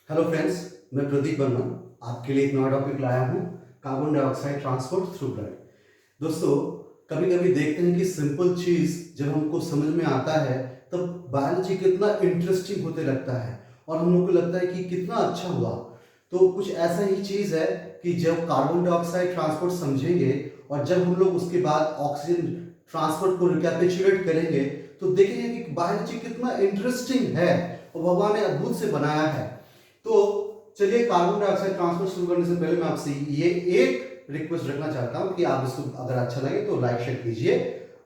Hello friends, मैं प्रदीप वर्मा आपके लिए एक नया टॉपिक लाया हूँ। Carbon dioxide transport through blood. दोस्तों, कभी कभी देखते हैं कि सिंपल चीज़ जब हमको समझ में आता है तब बायोलॉजी कितना इंटरेस्टिंग होते लगता है और हम लोग को लगता है कि कितना अच्छा हुआ। तो कुछ ऐसा ही चीज़ है कि जब कार्बन डाइऑक्साइड ट्रांसपोर्ट समझेंगे और जब हम लोग उसके बाद ऑक्सीजन ट्रांसपोर्ट को रिकैपिचुलेट करेंगे तो देखेंगे कि बायोलॉजी कितना इंटरेस्टिंग है और भगवान ने अद्भुत से बनाया है। तो चलिए, कार्बन डाइऑक्साइड ट्रांसपोर्ट शुरू करने से पहले मैं आपसे ये एक रिक्वेस्ट रखना चाहता हूं कि आप इसको अगर अच्छा लगे तो लाइक शेयर कीजिए।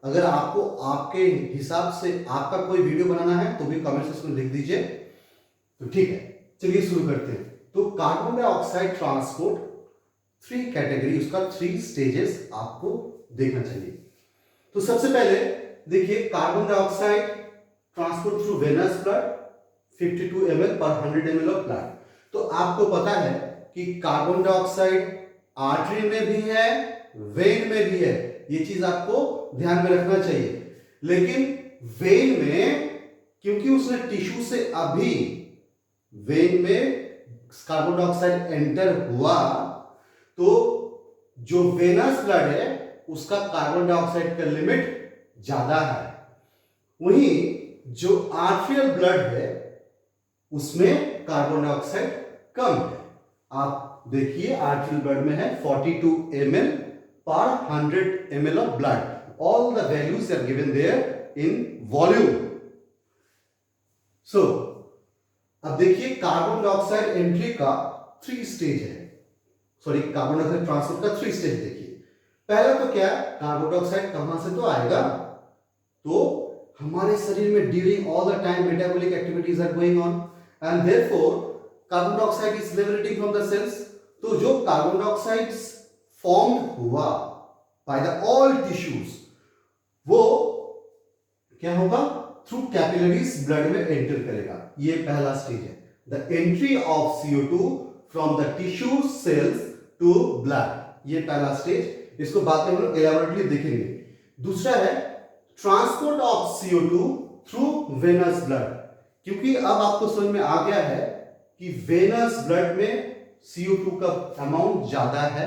अगर आपको आपके हिसाब से आपका कोई वीडियो बनाना है तो भी कमेंट सेक्शन में लिख दीजिए। तो ठीक है, चलिए शुरू करते हैं। तो carbon dioxide transport three category, उसका थ्री स्टेजेस आपको देखना चाहिए। तो सबसे पहले देखिए, carbon dioxide transport through venous blood 52 ml पर 100 ml ऑफ ब्लड। तो आपको पता है कि कार्बन डाइऑक्साइड आर्टरी में भी है, वेन में भी है। ये चीज आपको ध्यान में रखना चाहिए। लेकिन वेन में, क्योंकि उसने टिश्यू से अभी वेन में कार्बन डाइऑक्साइड एंटर हुआ, तो जो वेनस ब्लड है उसका कार्बन डाइऑक्साइड का लिमिट ज्यादा है। वहीं जो आर्टरियल ब्लड है उसमें कार्बन डाइऑक्साइड कम है। आप देखिए, आर्टरियल ब्लड में है 42 ml पर 100 ml of blood. All the values are given there in volume. So अब देखिए, कार्बन डाइऑक्साइड एंट्री का थ्री स्टेज है। सॉरी, कार्बन डाइऑक्साइड ट्रांसपोर्ट का थ्री स्टेज देखिए। पहला तो क्या, कार्बन डाइऑक्साइड कहां से तो आएगा, तो हमारे शरीर में during all the time metabolic activities are going on and therefore carbon dioxide is liberating from the cells. तो जो कार्बन डाइऑक्साइड फॉर्म हुआ बाय द ऑल टिश्यूज, वो क्या होगा, थ्रू कैपिलरीज ब्लड में एंटर करेगा। ये पहला स्टेज है, the entry of CO2 from the tissue cells to blood. ये पहला स्टेज, इसको बाद में हम लोग एलैबोरेटली देखेंगे। दूसरा है transport of CO2 through venous blood. क्योंकि अब आपको समझ में आ गया है कि वेनस ब्लड में CO2 का अमाउंट ज्यादा है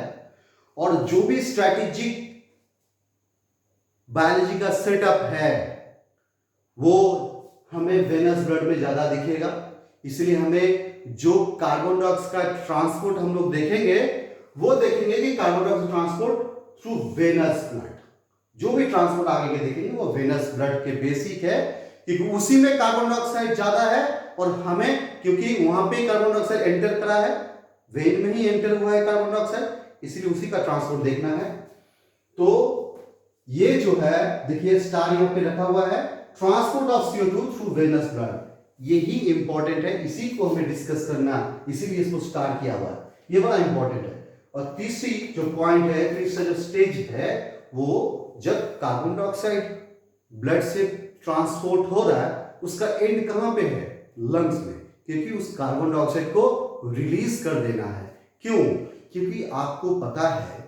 और जो भी स्ट्रैटेजिक बायोलॉजी का सेटअप है वो हमें वेनस ब्लड में ज्यादा दिखेगा। इसलिए हमें जो कार्बन डाइऑक्साइड ट्रांसपोर्ट हम लोग देखेंगे वो देखेंगे कि carbon dioxide transport through venous blood. जो भी ट्रांसपोर्ट आगे के देखेंगे वो वेनस ब्लड के बेसिक है, क्योंकि उसी में कार्बन डाइऑक्साइड ज्यादा है और हमें, क्योंकि वहां पे कार्बन डाइऑक्साइड एंटर करा है, वेन में ही एंटर हुआ है कार्बन डाइऑक्साइड, इसलिए उसी का ट्रांसपोर्ट देखना है। तो ये जो है देखिए, स्टार यहां पे रखा हुआ है, transport of CO2 through venous blood. यही इंपॉर्टेंट है, इसी को हमें डिस्कस करना, इसीलिए इसको स्टार किया हुआ है। ये बड़ा इंपॉर्टेंट है। और तीसरी जो पॉइंट है, तीसरा जो स्टेज है, वो जब कार्बन डाइऑक्साइड ब्लड से ट्रांसपोर्ट हो रहा है उसका एंड कहां पे है, लंग्स में, क्योंकि उस कार्बन डाइऑक्साइड को रिलीज कर देना है। क्यों? क्योंकि आपको पता है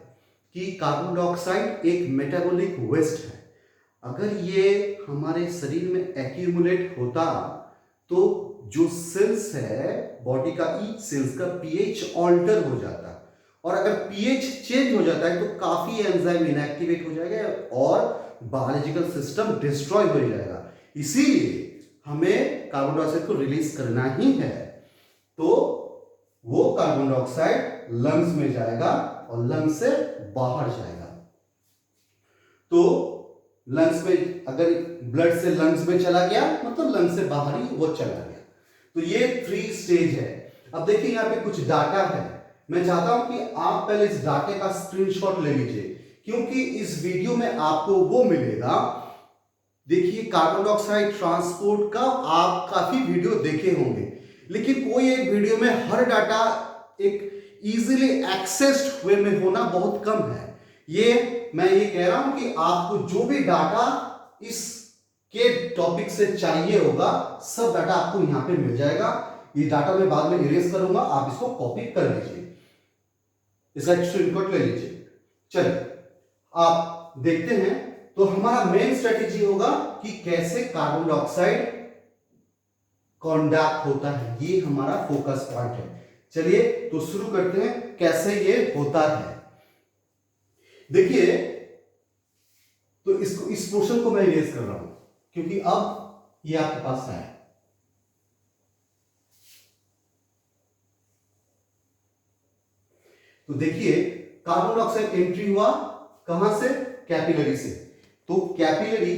कि कार्बन डाइऑक्साइड एक मेटाबॉलिक वेस्ट है। अगर ये हमारे शरीर में एक्यूमुलेट होता तो जो सेल्स है बॉडी का, ईच सेल्स का पीएच ऑल्टर हो जाता, और अगर पीएच चेंज हो जाता है तो काफी एंजाइम इनएक्टिवेट हो जाएगा और बायोलॉजिकल सिस्टम डिस्ट्रॉय हो जाएगा। इसीलिए हमें कार्बन डाइऑक्साइड को रिलीज करना ही है। तो वो कार्बन डाइऑक्साइड लंग्स में जाएगा और लंग्स से बाहर जाएगा। तो लंग्स में, अगर ब्लड से लंग्स में चला गया मतलब लंग्स से बाहर ही वो चला गया। तो ये थ्री स्टेज है। अब देखिए, यहाँ पे कुछ डाटा है। मैं चाहता हूं कि आप पहले इस डाटे का स्क्रीनशॉट ले लीजिए, क्योंकि इस वीडियो में आपको वो मिलेगा। देखिए, कार्बन डाइऑक्साइड ट्रांसपोर्ट का आप काफी वीडियो देखे होंगे, लेकिन कोई एक वीडियो में हर डाटा एक इजीली एक्सेस्ड वे में होना बहुत कम है। मैं ये कह रहा हूं कि आपको जो भी डाटा इस के टॉपिक से चाहिए होगा, सब डाटा आपको यहां पे मिल जाएगा। ये डाटा मैं बाद में इरेज करूंगा, आप इसको कॉपी कर लीजिए, इसका स्क्रीनशॉट ले लीजिए। चलिए आप देखते हैं। तो हमारा मेन स्ट्रेटेजी होगा कि कैसे कार्बन डाइऑक्साइड कॉन्डक्ट होता है। ये हमारा फोकस पॉइंट है। चलिए तो शुरू करते हैं कैसे ये होता है। देखिए, तो इसको, इस पोर्शन को मैं इरेज कर रहा हूं क्योंकि अब ये आपके पास है। तो देखिए, कार्बन डाइऑक्साइड एंट्री हुआ कहां से? कैपिलरी से। तो कैपिलरी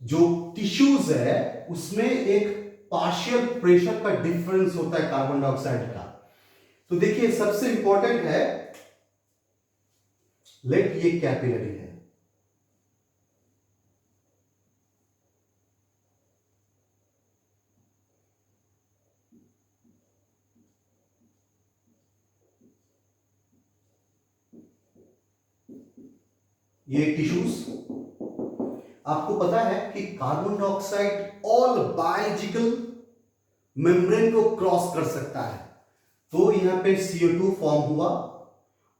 जो टिश्यूज है उसमें एक पार्शियल प्रेशर का डिफरेंस होता है कार्बन डाइऑक्साइड का। तो देखिए, सबसे इंपॉर्टेंट है, लेट ये कैपिलरी है, ये टिश्यूज। आपको पता है कि carbon dioxide all biological membrane को क्रॉस कर सकता है। तो यहां पे CO2 फॉर्म हुआ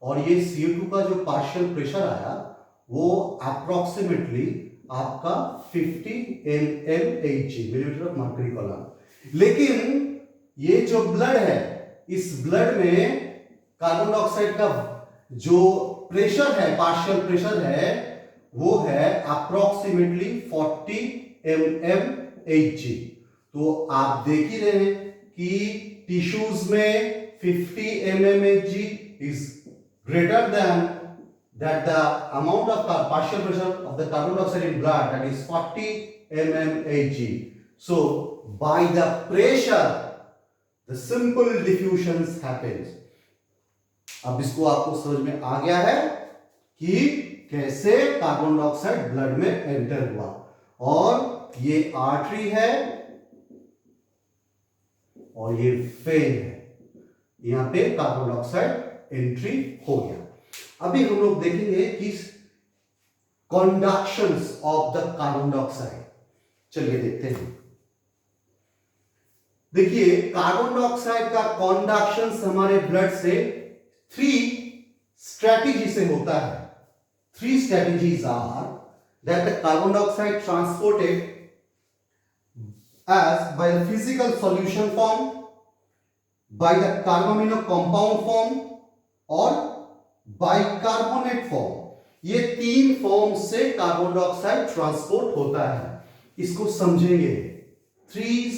और ये CO2 का जो पार्शियल प्रेशर आया वो अप्रोक्सीमेटली आपका 50 mmHg, millimetre of mercury column. लेकिन ये जो ब्लड है, इस ब्लड में कार्बन डाइऑक्साइड का जो प्रेशर है, पार्शियल प्रेशर है, वो है अप्रोक्सीमेटली 40 mmHg। तो आप देख ही रहे हैं कि टिश्यूज में 50 mmHg is greater than that the amount of partial pressure of the carbon dioxide in blood, that is 40 mmHg. So by the pressure the simple diffusions happens. अब इसको आपको समझ में आ गया है कि कैसे कार्बन डाइऑक्साइड ब्लड में एंटर हुआ। और ये आर्टरी है और ये वेन है, यहां पे कार्बन डाइऑक्साइड एंट्री हो गया। अभी हम लोग देखेंगे कि कंडक्शंस ऑफ द कार्बन डाइऑक्साइड। चलिए देखते हैं। देखिए, कार्बन डाइऑक्साइड का कंडक्शंस हमारे ब्लड से 3 स्ट्रेटेजी से होता है। 3 strategies are that the carbon dioxide transported as by the physical solution form, by the carbamino compound form और bicarbonate form। ये 3 फॉर्म से कार्बन डाइऑक्साइड ट्रांसपोर्ट होता है। इसको समझेंगे। 3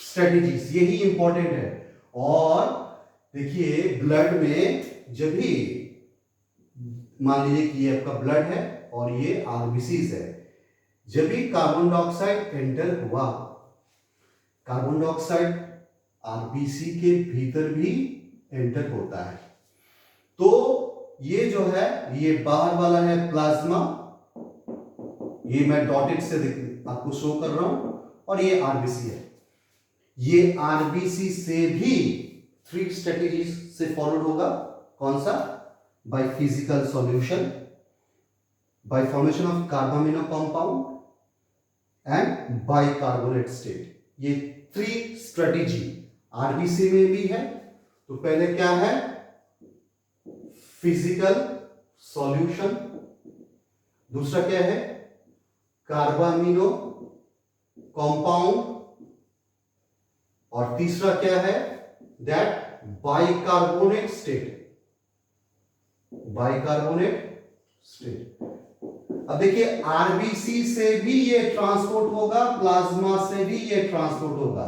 स्ट्रेटेजीज, यही इंपॉर्टेंट है। और देखिए, ब्लड में जब भी मान लीजिए कि ये आपका ब्लड है और ये आरबीसीज है, जब भी कार्बन डाइऑक्साइड एंटर हुआ, कार्बन डाइऑक्साइड आरबीसी के भीतर भी एंटर होता है। तो ये जो है, ये बाहर वाला है प्लाज्मा, ये मैं डॉटेड से आपको शो कर रहा हूं, और ये आरबीसी है। ये आरबीसी से भी 3 स्ट्रेटेजीज से फॉलोड होगा। कौन सा? by physical solution, by formation of carbamino compound and bicarbonate state। ये 3 स्ट्रेटेजी आरबीसी में भी है। तो पहले क्या है? Physical solution. दूसरा क्या है? Carbamino compound. और तीसरा क्या है? That bicarbonate state, bicarbonate state. अब देखिए, आरबीसी से भी ये ट्रांसपोर्ट होगा, प्लाज्मा से भी ये ट्रांसपोर्ट होगा।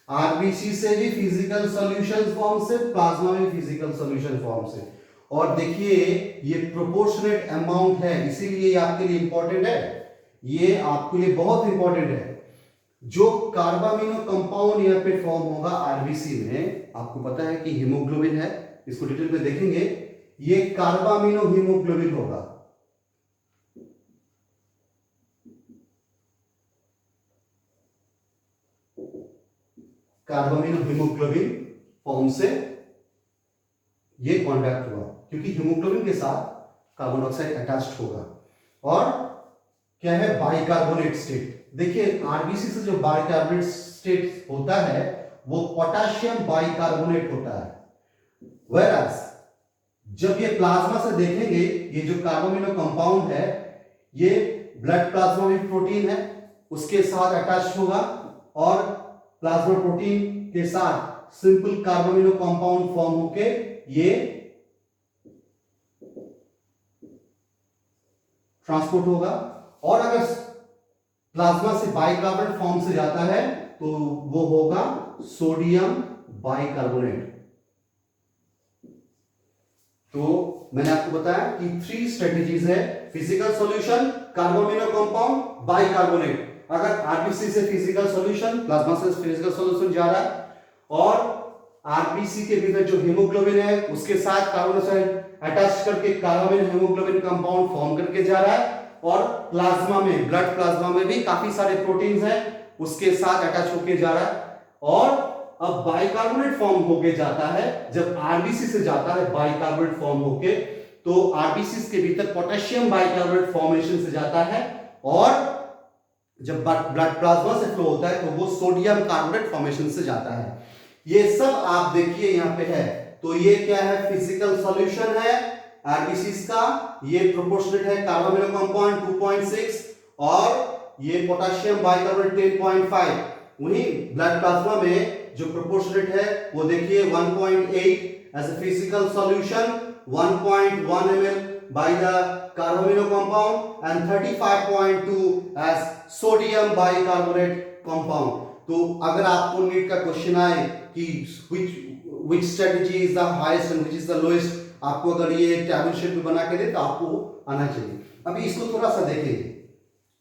आरबीसी से भी फिजिकल सॉल्यूशन फॉर्म से, प्लाज्मा में फिजिकल सॉल्यूशन फॉर्म से। और देखिए, ये प्रोपोर्शनेट अमाउंट है, इसीलिए ये आपके लिए इंपॉर्टेंट है। ये आपके लिए बहुत इंपॉर्टेंट है। जो कार्बामिनो कंपाउंड यहां पे फॉर्म होगा आरबीसी में, आपको पता है कि हीमोग्लोबिन है, इसको डिटेल में देखेंगे। ये कार्बामिनो हीमोग्लोबिन होगा। कार्बामिनो हीमोग्लोबिन फॉर्म से ये कॉन्टैक्ट हुआ, क्योंकि हीमोग्लोबिन के साथ कार्बन डाइऑक्साइड अटैच्ड होगा। और क्या है? Bicarbonate state. देखिए, आरबीसी से जो बाइकार्बोनेट स्टेट होता है वो पोटेशियम बाइकार्बोनेट होता है। वेयरएज जब ये प्लाज्मा से देखेंगे, ये जो कार्बामिनो कंपाउंड है, ये ब्लड प्लाज्मा में प्रोटीन है, उसके साथ अटैच होगा और प्लाज्मा प्रोटीन के साथ सिंपल कार्बोमिनो कंपाउंड फॉर्म होके ये ट्रांसपोर्ट होगा। और अगर प्लाज्मा से बाइकार्बोनेट फॉर्म से जाता है तो वो होगा सोडियम बाइकार्बोनेट। तो मैंने आपको बताया कि 3 स्ट्रेटेजीज है, फिजिकल सॉल्यूशन, कार्बोमिनो कंपाउंड, बाइकार्बोनेट। अगर आरबीसी से फिजिकल सॉल्यूशन, प्लाज्मा से फिजिकल सॉल्यूशन जा रहा है और आरबीसी के भीतर जो हीमोग्लोबिन है उसके साथ कार्बन डाइऑक्साइड अटैच करके कार्बोमिनो हीमोग्लोबिन कंपाउंड फॉर्म करके जा रहा है, और प्लाज्मा में, ब्लड प्लाज्मा में भी काफी सारे प्रोटीन्स हैं उसके साथ अटैच होके जा रहा है, और अब बाइकार्बोनेट फॉर्म होके जाता है। जब आरबीसी से जाता है बाइकार्बोनेट फॉर्म होके, तो आरबीसी के भीतर पोटेशियम बाइकार्बोनेट फॉर्मेशन से जाता है, और जब ब्लड प्लाज्मा से फ्लो होता है तो वो सोडियम कार्बोनेट फॉर्मेशन से जाता है। ये सब आप देखिए यहां पे है। तो ये क्या है, फिजिकल सॉल्यूशन है आरबीसीज का, ये प्रोपोर्शनेट है कार्बोमिनो कंपाउंड 2.6 और ये पोटेशियम बाइकार्बोनेट 10.5। वहीं ब्लड प्लाज्मा में जो प्रोपोर्शनेट है वो देखिए 1.8 as a physical solution, 1.1 ml by the carbamino compound and 35.2 as sodium bicarbonate compound। तो अगर आपको नीट का क्वेश्चन आए कि which strategy is the highest and which is the lowest, आपको अगर ये टेबल शीट में बना के दे तो आपको आना चाहिए। अभी इसको थोड़ा सा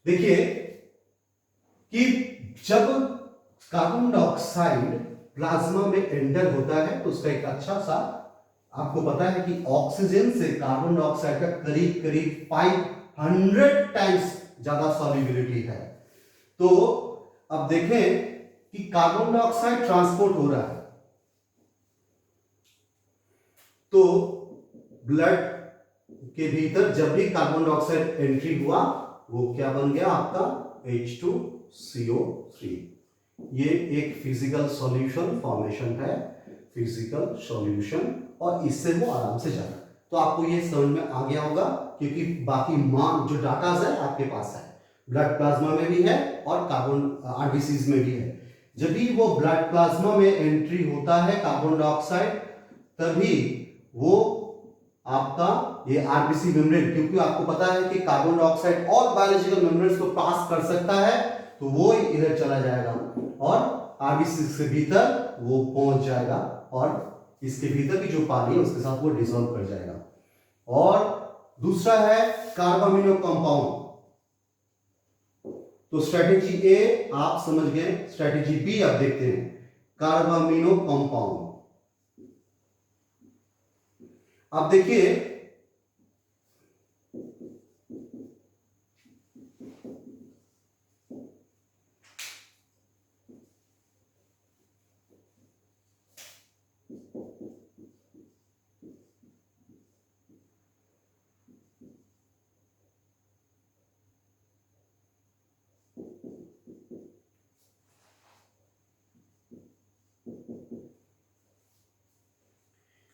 देखिए कि जब कार्बन डाइऑक्साइड प्लाज्मा में एंटर होता है तो उसका एक अच्छा सा, आपको पता है कि ऑक्सीजन से कार्बन डाइऑक्साइड का करीब करीब 500 टाइम्स ज्यादा सॉल्युबिलिटी है। तो अब देखें कि कार्बन डाइऑक्साइड ट्रांसपोर्ट हो रहा है, तो ब्लड के भीतर जब भी कार्बन डाइऑक्साइड एंट्री हुआ वो क्या बन गया आपका H2CO3। ये एक फिजिकल सॉल्यूशन फॉर्मेशन है, फिजिकल सॉल्यूशन, और इससे वो आराम से जाएगा। तो आपको ये समझ में आ गया होगा क्योंकि बाकी मान जो डाटाज है आपके पास है, ब्लड प्लाज्मा में भी है और कार्बन आरबीसीज में भी है। जब भी वो ब्लड प्लाज्मा में एंट्री होता है कार्बन डाइऑक्साइड, तभी वो आपका ये आरबीसी मेम्ब्रेन, क्योंकि आपको पता है कि कार्बन डाइऑक्साइड और बायोलॉजिकल मेम्ब्रेन्स को पास कर सकता है, तो वो इधर चला जाएगा और आरबीसी के भीतर वो पहुंच जाएगा और इसके भीतर की जो पानी है उसके साथ वो डिसॉल्व कर जाएगा। और दूसरा है कार्बामिनो कंपाउंड। तो स्ट्रेटेजी ए आप समझ गए, स्ट्रेटेजी बी आप देखते हैं, कार्बामिनो कंपाउंड। अब देखिए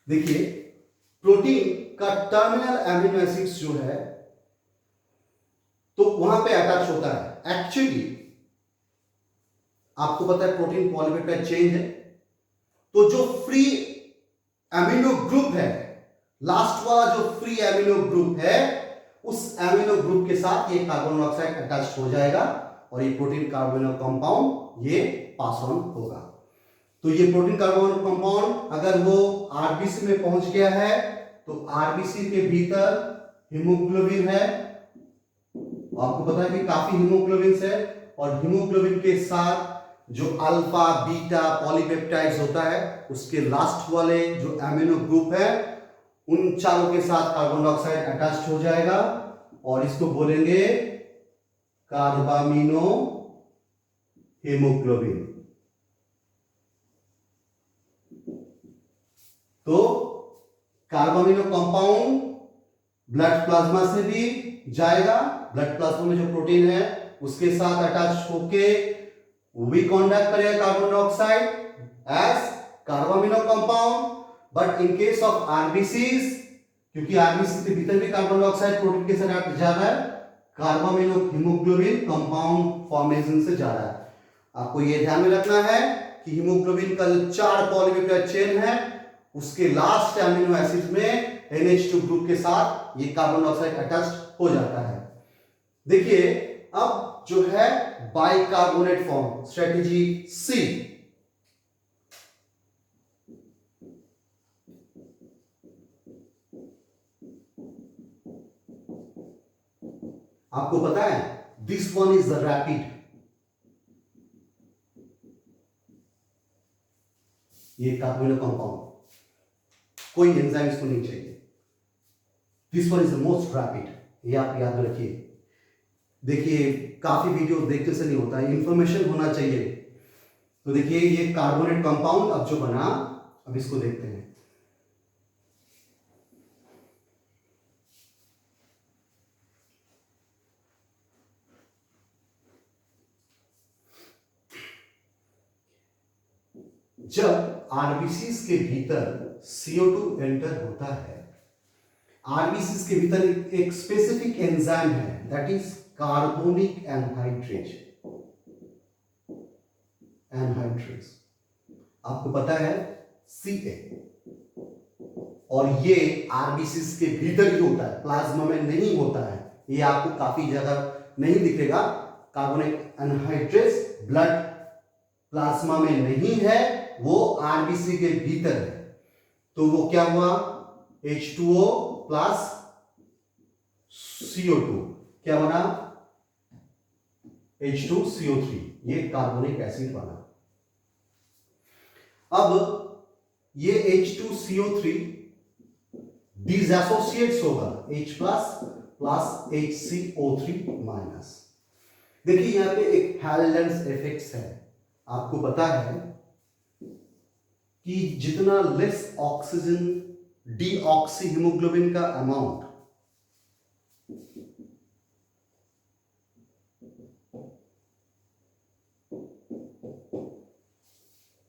देखिए प्रोटीन का टर्मिनल एमिनो एसिड्स जो है तो वहां पे अटैच होता है। एक्चुअली आपको पता है प्रोटीन पॉलीपेप्टाइड चेन है, तो जो फ्री एमिनो ग्रुप है, लास्ट वाला जो फ्री एमिनो ग्रुप है, उस एमिनो ग्रुप के साथ ये कार्बन डाइऑक्साइड अटैच हो जाएगा और ये प्रोटीन कार्बोनिल कंपाउंड ये पास ऑन होगा। तो ये प्रोटीन कार्बोनिल कंपाउंड अगर वो आरबीसी में पहुंच गया है तो आरबीसी के भीतर हीमोग्लोबिन है, आपको पता है कि काफी हीमोग्लोबिन है, और हीमोग्लोबिन के साथ जो अल्फा बीटा पॉलीपेप्टाइड्स होता है उसके लास्ट वाले जो एमिनो ग्रुप है उन चारों के साथ कार्बन डाइऑक्साइड अटैच हो जाएगा और इसको बोलेंगे कार्बामिनो हीमोग्लोबिन। तो कार्बामिनो कंपाउंड ब्लड प्लाज्मा से भी जाएगा, ब्लड प्लाज्मा में जो प्रोटीन है उसके साथ अटैच होके वो भी कांटेक्ट करेगा carbon dioxide as carbamino compound. But in case of RBCs, क्योंकि आरबीसी के भीतर भी कार्बन डाइऑक्साइड प्रोटीन के साथ जा रहा है, कार्बामिनो हीमोग्लोबिन कंपाउंड फॉर्मेशन से जा रहा है। आपको ये ध्यान में रखना है कि हीमोग्लोबिन का जो 4 पॉलीपेप्टाइड चेन है उसके लास्ट अमीनो एसिड में NH2 ग्रुप के साथ ये कार्बन डाइऑक्साइड अटैच हो जाता है। देखिए अब जो है बाइकार्बोनेट फॉर्म, स्ट्रेटेजी सी। आपको पता है this one is the rapid, ये कार्बोनेट कंपाउंड, कोई एंजाइम इसको नहीं चाहिए। This one is the most rapid, ये आप याद रखिए। देखिए काफी वीडियो देखने से नहीं होता है, इंफॉर्मेशन होना चाहिए। तो देखिए ये कार्बोनेट कंपाउंड अब जो बना, अब इसको देखते हैं। जब आरबीसीज के भीतर CO2 एंटर होता है, आरबीसीज के भीतर एक स्पेसिफिक एंजाइम है, दैट इज कार्बोनिक एनहाइड्रेज। आपको पता है Ca, और ये आरबीसीज के भीतर ही होता है, प्लाज्मा में नहीं होता है। ये आपको काफी जगह नहीं दिखेगा। कार्बोनिक एनहाइड्रेज ब्लड प्लाज्मा में नहीं है, वो आरबीसी के भीतर है। तो वो क्या हुआ, H2O प्लस CO2 क्या बना, H2CO3, ये कार्बोनिक एसिड बना। अब ये H2CO3 डिसएसोसिएट्स होगा H plus plus HCO3 minus. देखिए यहां पे एक हैलोजेंस इफेक्ट्स है। आपको पता है कि जितना लेस ऑक्सीजन डीऑक्सी हीमोग्लोबिन का अमाउंट,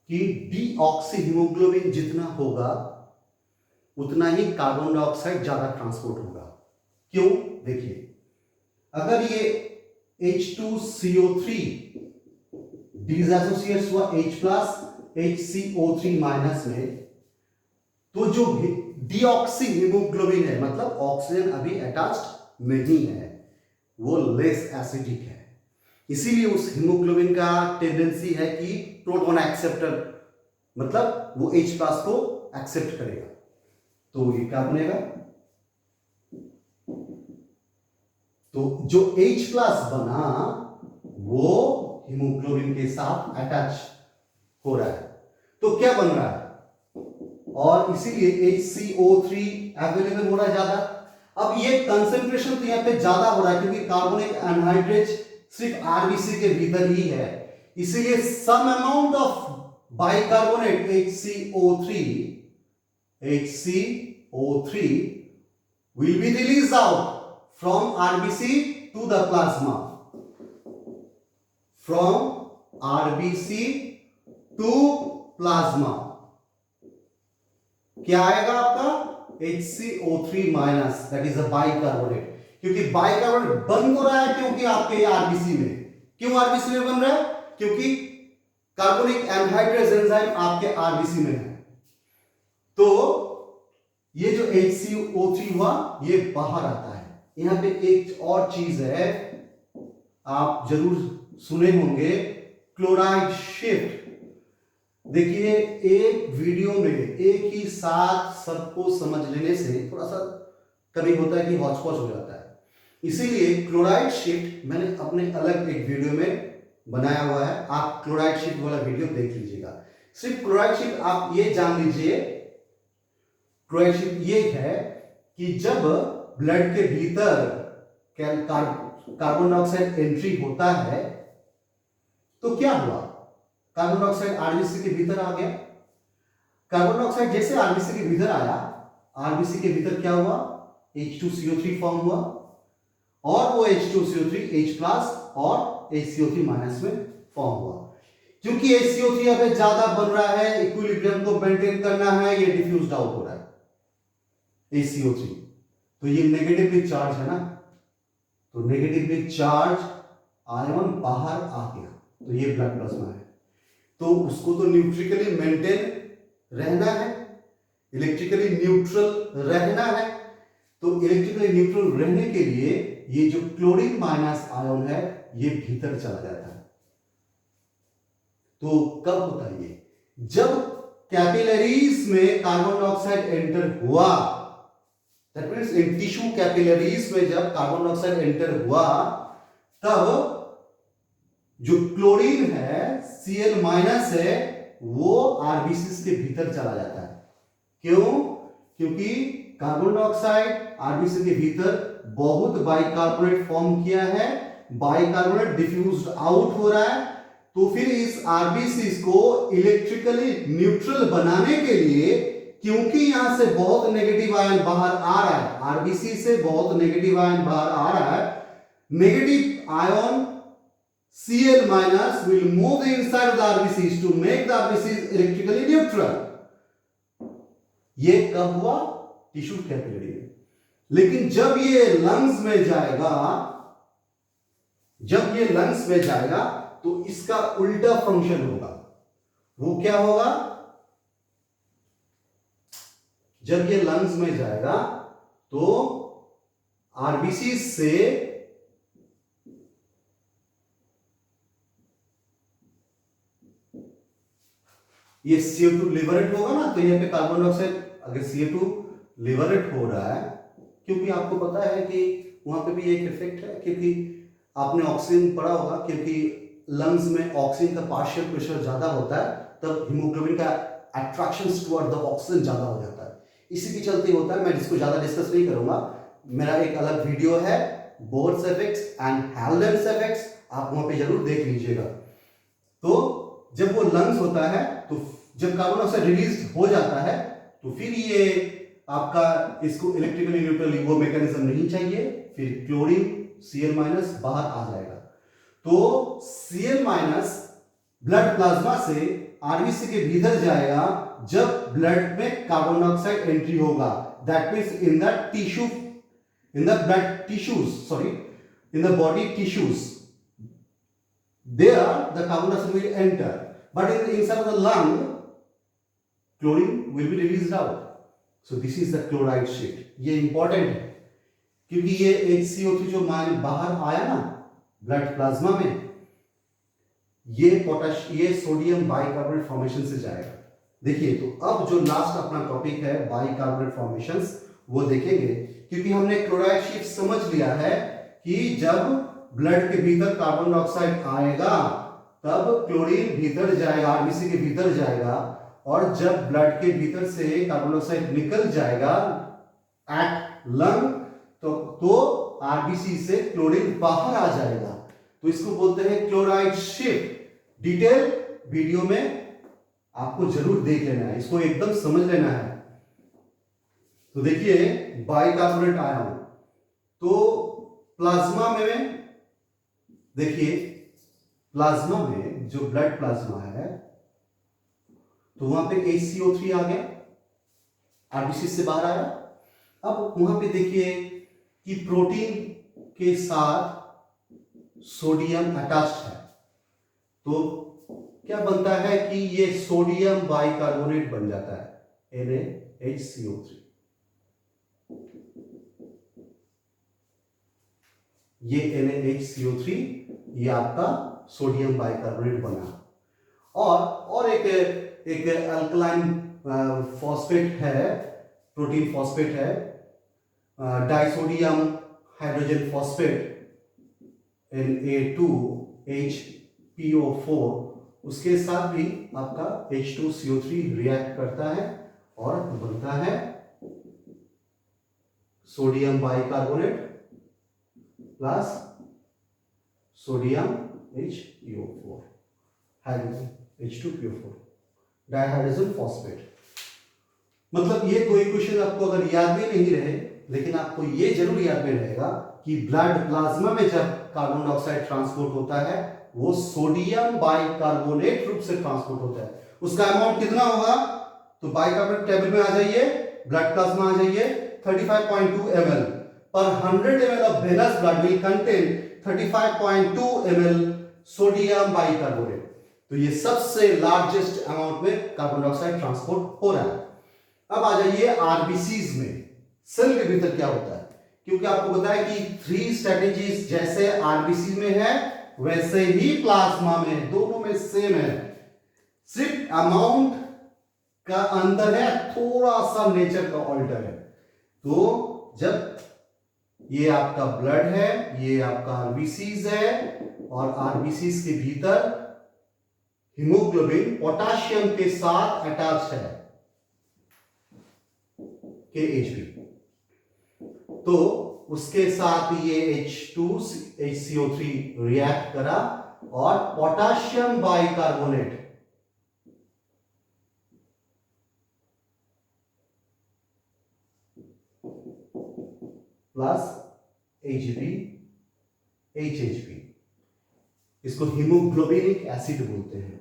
कि डीऑक्सी हीमोग्लोबिन जितना होगा उतना ही कार्बन डाइऑक्साइड ज्यादा ट्रांसपोर्ट होगा। क्यों, देखिए अगर ये H2CO3 डिसएसोसिएट्स हुआ H प्लस HCO3 माइनस में, तो जो डीऑक्सी हीमोग्लोबिन है, मतलब ऑक्सीजन अभी अटैच्ड नहीं है, वो लेस एसिडिक है। इसीलिए उस हीमोग्लोबिन का टेंडेंसी है कि प्रोटॉन एक्सेप्टर, मतलब वो H प्लस को एक्सेप्ट करेगा। तो ये क्या बनेगा, तो जो H प्लस बना वो हीमोग्लोबिन के साथ अटैच हो रहा है, तो क्या बन रहा है, और इसीलिए HCO3 अवेलेबल हो रहा है ज्यादा। अब ये कंसेंट्रेशन तो यहाँ पे ज्यादा हो रहा है क्योंकि कार्बोनिक एनहाइड्रेज सिर्फ आरबीसी के भीतर ही है, इसीलिए some amount of bicarbonate HCO3 will be released out from RBC to the plasma, from RBC to plasma। क्या आएगा आपका HCO3 minus, that is a bicarbonate. क्योंकि बाइकार्बोनेट बन तो रहा है क्योंकि आपके आरबीसी में, क्यों आरबीसी में बन रहा है, क्योंकि कार्बोनिक एनहाइड्रेज एंजाइम आपके आरबीसी में है। तो ये जो HCO3 हुआ ये बाहर आता है। यहां पे एक और चीज है, आप जरूर सुने होंगे, क्लोराइड शिफ्ट। देखिए एक वीडियो में एक ही साथ सबको समझ लेने से थोड़ा सा कभी होता है कि हौच-पौच हो जाता है, इसीलिए क्लोराइड शिफ्ट मैंने अपने अलग एक वीडियो में बनाया हुआ है, आप क्लोराइड शिफ्ट वाला वीडियो देख लीजिएगा। सिर्फ क्लोराइड शिफ्ट आप ये जान लीजिए, क्लोराइड शिफ्ट ये है कि जब ब्लड के भीतर कार्बन डाइऑक्साइड एंट्री होता है तो क्या हुआ, कार्बन डाइऑक्साइड आरबीसी के भीतर आ गया। कार्बन डाइऑक्साइड जैसे आरबीसी के भीतर आया, आरबीसी के भीतर क्या हुआ, H2CO3 फॉर्म हुआ, और वो H2CO3 H प्लस और HCO3 माइनस में फॉर्म हुआ। क्योंकि HCO3 अब ज्यादा बन रहा है, इक्विलिब्रियम को मेंटेन करना है, ये डिफ्यूज्ड आउट हो रहा है HCO3, तो ये नेगेटिवली चार्ज है ना, तो नेगेटिवली चार्ज आयन बाहर आ गया, तो ये ब्लड प्लाज्मा है। तो उसको तो न्यूट्रिकली मेंटेन रहना है, इलेक्ट्रिकली न्यूट्रल रहना है। तो इलेक्ट्रिकली न्यूट्रल रहने के लिए ये जो क्लोरीन माइनस आयन है ये भीतर चला जाता है। तो कब होता है ये? जब कैपिलरीज में कार्बन डाइऑक्साइड एंटर हुआ, that means in tissue capillaries में जब कार्बन डाइऑक्साइड एंटर हुआ, तब जो क्लोरीन है Cl माइनस है वो आरबीसी के भीतर चला जाता है। क्यों? क्योंकि कार्बन डाइऑक्साइड आरबीसी के भीतर बहुत बाइकार्बोनेट फॉर्म किया है, बाइकार्बोनेट डिफ्यूज्ड आउट हो रहा है। तो फिर इस आरबीसी को इलेक्ट्रिकली न्यूट्रल बनाने के लिए, क्योंकि यहां से बहुत नेगेटिव आयन बाहर आ रहा है, आरबीसी से बहुत नेगेटिव आयन बाहर आ रहा है, negative ion Cl minus will move inside the RBCs to make the RBCs electrically neutral. ये कब हुआ? टिश्यू कैपिलरी में। लेकिन जब ये लंग्स में जाएगा, जब ये लंग्स में जाएगा तो इसका उल्टा फंक्शन होगा। वो क्या होगा? जब ये लंग्स में जाएगा तो आरबीसी से ये CO2 लिबरेट होगा ना, तो यहाँ पे कार्बन डाइऑक्साइड, अगर CO2 लिबरेट हो रहा है, क्योंकि आपको पता है कि वहां पे भी एक इफेक्ट है, क्योंकि आपने ऑक्सीजन पढ़ा होगा, क्योंकि लंग्स में ऑक्सीजन का पार्शियल प्रेशर ज्यादा होता है, तब हीमोग्लोबिन का अट्रैक्शन टुवर्ड द ऑक्सीजन ज्यादा हो जाता है। इसी के चलते होता है। मैं इसको ज्यादा डिस्कस नहीं करूंगा, मेरा एक अलग वीडियो है बोर्स इफेक्ट्स एंड हेल्डेन्स इफेक्ट्स, आप वहां पे जरूर देख लीजिएगा। तो जब वो लंग्स होता है, तो जब कार्बन डाइऑक्साइड रिलीज हो जाता है, तो फिर ये आपका इसको इलेक्ट्रिकली न्यूट्रल वो मैकेनिज्म नहीं चाहिए, फिर क्लोरीन Cl माइनस बाहर आ जाएगा। तो Cl माइनस ब्लड प्लाज्मा से आरबीसी के भीतर जाएगा जब ब्लड में कार्बन डाइऑक्साइड एंट्री होगा। That means in the tissue, in the blood tissues, sorry, in the body tissues, there the carbon dioxide will enter, but in the inside of the lung chlorine will be released out. So this is the chloride shift. ये important है, क्योंकि ये HCO3 जो mine बाहर आया ना blood plasma में, ये सोडियम बाइकार्बोनेट फॉर्मेशन से जाएगा। देखिए, तो अब जो लास्ट अपना टॉपिक है बाइकार्बोनेट फॉर्मेशंस, वो देखेंगे, क्योंकि हमने क्लोराइड शिफ्ट समझ लिया है कि जब ब्लड के भीतर कार्बन डाइऑक्साइड आएगा तब क्लोरीन भीतर जाएगा, आरबीसी के भीतर जाएगा, और जब ब्लड के भीतर से कार्बन डाइऑक्साइड निकल जाएगा एट लंग, तो आरबीसी से क्लोरीन बाहर आ जाएगा। तो इसको बोलते हैं क्लोराइड शिफ्ट। डिटेल वीडियो में आपको जरूर देख लेना है, इसको एकदम समझ लेना है। तो देखिए, बाइकार्बोनेट आयन, तो प्लाज्मा में देखिए, प्लाज्मा में जो ब्लड प्लाज्मा है, तो वहां पे HCO3 आ गया, आरबीसी से बाहर आया। अब वहां पे देखिए कि प्रोटीन के साथ सोडियम अटैच्ड है, तो क्या बनता है कि ये सोडियम बाइकार्बोनेट बन जाता है, NaHCO3। ये NaHCO3 ये आपका सोडियम बाइकार्बोनेट बना। और एक अल्कलाइन फॉस्फेट है, प्रोटीन फॉस्फेट है, डाइसोडियम हाइड्रोजन फॉस्फेट Na2HPO4, उसके साथ भी आपका H2CO3 रिएक्ट करता है और बनता है sodium bicarbonate plus sodium HPO4 hydrogen H2PO4 dihydrogen phosphate. मतलब ये कोई क्वेश्चन आपको अगर याद भी नहीं रहे, लेकिन आपको ये जरूर याद में रहेगा कि ब्लड प्लाज्मा में जब कार्बन डाइऑक्साइड ट्रांसपोर्ट होता है वो सोडियम बाइकार्बोनेट रूप से ट्रांसपोर्ट होता है। उसका अमाउंट कितना होगा? तो बाइकार्बोनेट टेबल में आ जाइए, ब्लड प्लाज्मा आ जाइए, 35.2 ml per 100 ml of venous blood will contain 35.2 ml sodium bicarbonate. तो ये सबसे लार्जेस्ट अमाउंट में कार्बन डाइऑक्साइड ट्रांसपोर्ट हो रहा है। अब आ जाइए आरबीसीज में, सेल के भीतर क्या होता है, क्योंकि आपको पता है कि 3 स्ट्रेटेजीज जैसे आरबीसी में है वैसे ही प्लाज्मा में, दोनों में सेम है, सिर्फ अमाउंट का अंतर है, थोड़ा सा नेचर का ऑल्टर है। तो जब ये आपका ब्लड है, ये आपका आरबीसीज है, और आरबीसीज के भीतर हीमोग्लोबिन पोटेशियम के साथ अटैच्ड है, KHB, तो उसके साथ ये H2HCO3 रिएक्ट करा और potassium bicarbonate plus HB HHB, इसको हीमोग्लोबिनिक एसिड बोलते हैं।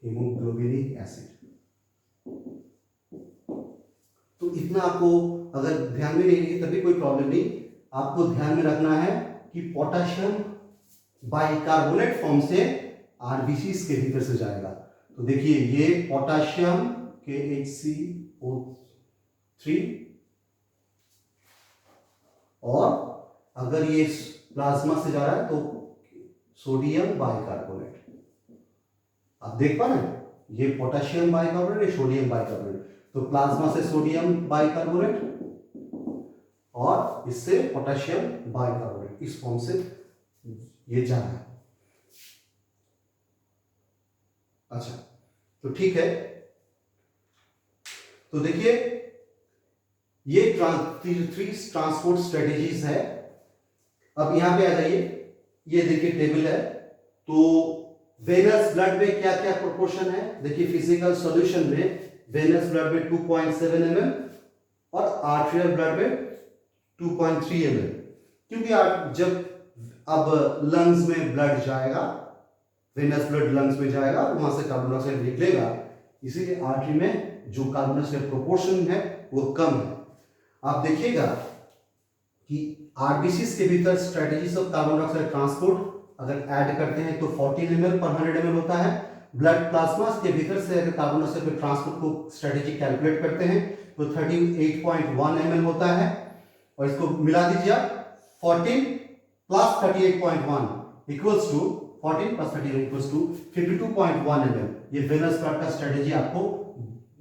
Haemoglobinic acid. तो इतना आपको अगर ध्यान में नहीं रही तभी कोई प्रॉब्लम नहीं, आपको ध्यान में रखना है कि पोटेशियम बाइकार्बोनेट फॉर्म से आरबीसीज के भीतर से जाएगा। तो देखिए ये पोटेशियम KHCO3, और अगर ये प्लाज्मा से जा रहा है तो सोडियम बाइकार्बोनेट। आप देख पा रहे हैं, ये पोटेशियम बाइकार्बोनेट, ये सोडियम बाइकार्बोनेट, तो प्लाज्मा से सोडियम बाइकार्बोनेट और इससे पोटेशियम बाइकार्बोनेट, इस फॉर्म से ये जा रहा है। अच्छा, तो ठीक है, तो देखिए ये 3 ट्रांसपोर्ट स्ट्रेटेजीज है। अब यहां पे आ जाइए, ये देखिए टेबल है, तो वेनस ब्लड में क्या क्या प्रोपोर्शन है, देखिए फिजिकल सॉल्यूशन में वेनस ब्लड में 2.7 ml और आर्टेरियल ब्लड में 2.3 ml, क्योंकि जब अब लंग्स में ब्लड जाएगा, वेनस ब्लड लंग्स में जाएगा, वहां से कार्बन डाइऑक्साइड निकलेगा, इसीलिए आर्टरी में जो कार्बन डाइऑक्साइड प्रोपोर्शन है वो कम है। आप देखिएगा कि आरबीसीज के भीतर strategies of carbon dioxide transport अगर ऐड करते हैं तो 14 ml पर 100 ml होता है। ब्लड प्लाज्मा के भीतर से अगर कार्बन डाइऑक्साइड के ट्रांसपोर्ट को स्ट्रेटेजी कैलकुलेट करते हैं तो 38.1 ml होता है, और इसको मिला दीजिए आप, 14 plus 38.1 equals to 14 plus 38 equals to 52.1 ml। ये वेनस ब्लड का स्ट्रेटेजी आपको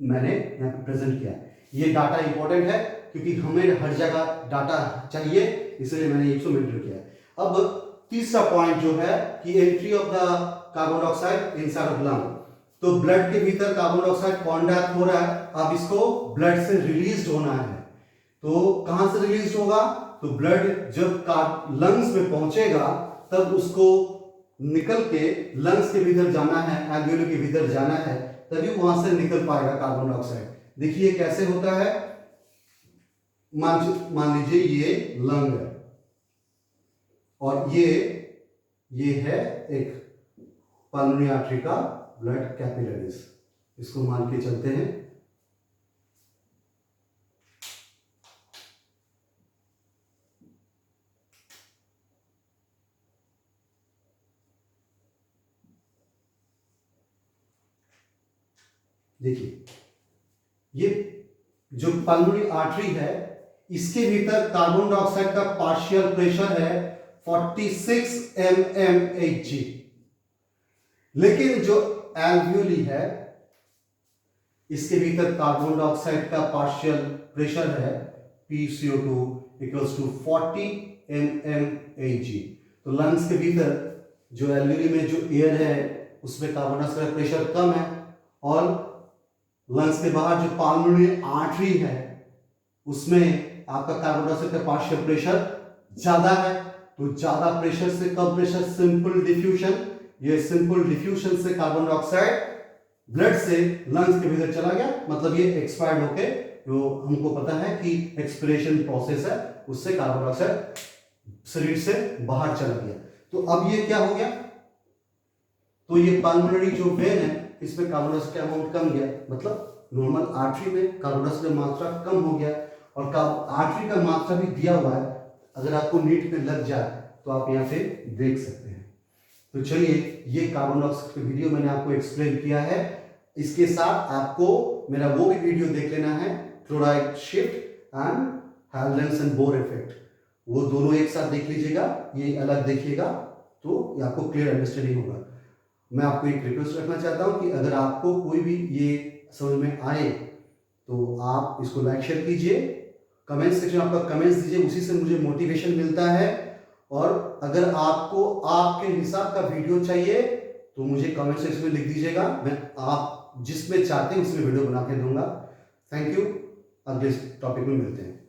मैंने यहाँ पे प्रेजेंट किया है। ये डाटा इंपॉर्टेंट है क्योंकि हमें हर जगह डाटा चाहिए, इसलिए मैंने 100 मीटर किया है। अब तीसरा पॉइंट जो है कि entry of the carbon dioxide inside of lung, तो ब्लड के भीतर कार्बन डाइऑक्साइड कॉन्टैक्ट हो रहा है, अब इसको ब्लड से रिलीज होना है, तो कहां से रिलीज होगा, तो ब्लड जब लंग्स में पहुंचेगा तब उसको निकल के लंग्स के भीतर जाना है, एल्वियोली के भीतर जाना है, तभी वहां से निकल पाएगा कार्बन डाइऑक्साइड। देखिए कैसे होता है, मान लीजिए ये लंग है और ये है एक पल्मोनरी आर्टरी का ब्लड कैपिलरीज, इसको मान के चलते हैं। देखिए ये जो पल्मोनरी आर्टरी है इसके भीतर कार्बन डाइऑक्साइड का पार्शियल प्रेशर है 46 mmHg, लेकिन जो एल्वियोली है इसके भीतर कार्बन डाइऑक्साइड का पार्शियल प्रेशर है PCO2 इक्वल्स टू 40 mmHg। तो लंग्स के भीतर जो एल्वियोली में जो एयर है उसमें कार्बन डाइऑक्साइड प्रेशर कम है, और लंग्स के बाहर जो पल्मोनरी आर्टरी है उसमें आपका कार्बन डाइऑक्साइड का पार्शियल प्रेशर ज्यादा है। तो ज्यादा प्रेशर से कम प्रेशर, सिंपल डिफ्यूजन, ये सिंपल डिफ्यूजन से कार्बन डाइऑक्साइड ब्लड से लंग्स के भीतर चला गया, मतलब ये एक्सपायर्ड होके, जो हमको पता है कि एक्सपिरेशन प्रोसेस है, उससे कार्बन डाइऑक्साइड शरीर से बाहर चला गया। तो अब ये क्या हो गया, तो ये पल्मोनरी जो वेन है इसमें कार्बन डाइऑक्साइड का अमाउंट कम गया, मतलब नॉर्मल आर्टरी में कार्बन डाइऑक्साइड की मात्रा कम हो गया, और आर्टरी का मात्रा भी दिया हुआ है अगर आपको नीट में लग जाए तो आप यहाँ पे देख सकते हैं। तो चलिए, ये कार्बन डाइऑक्साइड वीडियो मैंने आपको एक्सप्लेन किया है। इसके साथ आपको मेरा वो भी वीडियो देख लेना है, chloride shift and halogens and Bohr effect. वो दोनों एक साथ देख लीजिएगा, ये अलग देखिएगा तो ये आपको क्लियर अंडरस्टैंडिंग होगा। मैं आपको एक रिक्वेस्ट रखना चाहता हूँ कि अगर आपको कोई भी ये समझ में आए तो आप इसको लाइक शेयर कीजिए, कमेंट सेक्शन में आपका कमेंट्स दीजिए, उसी से मुझे मोटिवेशन मिलता है। और अगर आपको आपके हिसाब का वीडियो चाहिए तो मुझे कमेंट सेक्शन में लिख दीजिएगा, मैं आप जिसमें चाहते हैं उसमें वीडियो बना के दूंगा। थैंक यू, अगले टॉपिक में मिलते हैं।